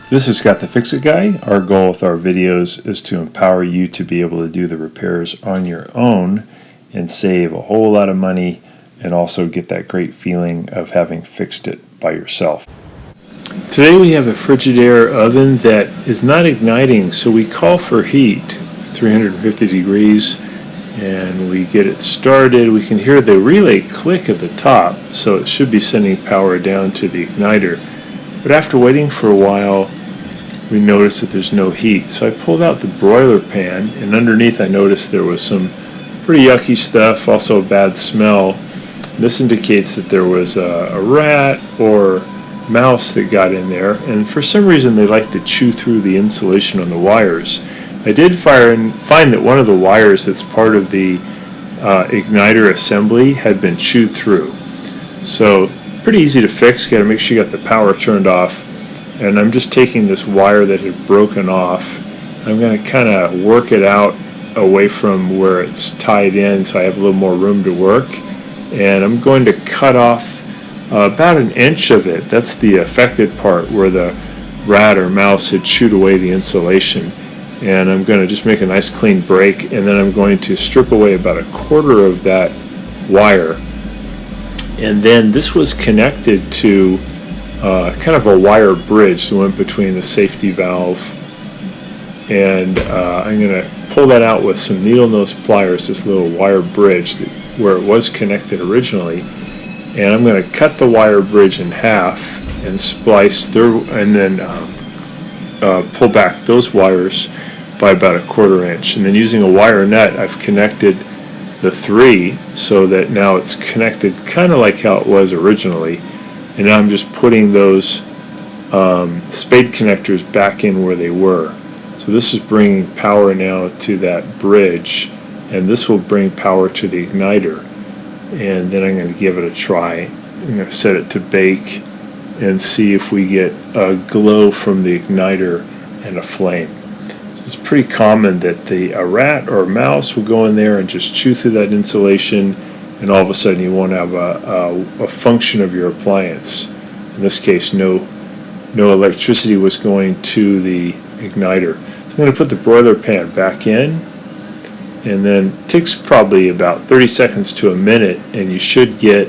This is Scott the Fix-It Guy. Our goal with our videos is to empower you to be able to do the repairs on your own and save a whole lot of money and also get that great feeling of having fixed it by yourself. Today we have a Frigidaire oven that is not igniting, so we call for heat, 350 degrees, and we get it started. We can hear the relay click at the top, so it should be sending power down to the igniter. But after waiting for a while, we noticed that there's no heat. So I pulled out the broiler pan, and underneath I noticed there was some pretty yucky stuff, also a bad smell. This indicates that there was a rat or mouse that got in there, and for some reason they like to chew through the insulation on the wires. I did find that one of the wires that's part of the igniter assembly had been chewed through. So pretty easy to fix. Got to make sure you got the power turned off. And I'm just taking this wire that had broken off. I'm going to kind of work it out away from where it's tied in so I have a little more room to work. And I'm going to cut off about an inch of it. That's the affected part where the rat or mouse had chewed away the insulation. And I'm going to just make a nice clean break, and then I'm going to strip away about a quarter of that wire. And then this was connected to kind of a wire bridge that went between the safety valve, and I'm going to pull that out with some needle nose pliers, this little wire bridge where it was connected originally, and I'm going to cut the wire bridge in half and splice through, and then pull back those wires by about a quarter inch. And then using a wire nut, I've connected the three so that now it's connected kind of like how it was originally, and now I'm just putting those spade connectors back in where they were. So this is bringing power now to that bridge, and this will bring power to the igniter. And then I'm going to give it a try. I'm going to set it to bake and see if we get a glow from the igniter and a flame. It's pretty common that a rat or a mouse will go in there and just chew through that insulation, and all of a sudden you won't have a function of your appliance. In this case, no electricity was going to the igniter. So I'm going to put the broiler pan back in, and then it takes probably about 30 seconds to a minute, and you should get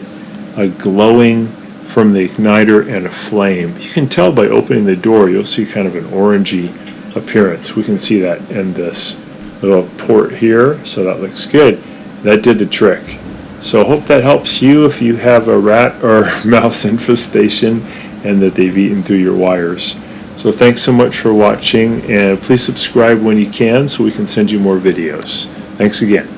a glowing from the igniter and a flame. You can tell by opening the door, you'll see kind of an orangey appearance. We can see that in this little port here, so that looks good. That did the trick. So I hope that helps you if you have a rat or mouse infestation and that they've eaten through your wires. So thanks so much for watching, and please subscribe when you can so we can send you more videos. Thanks again.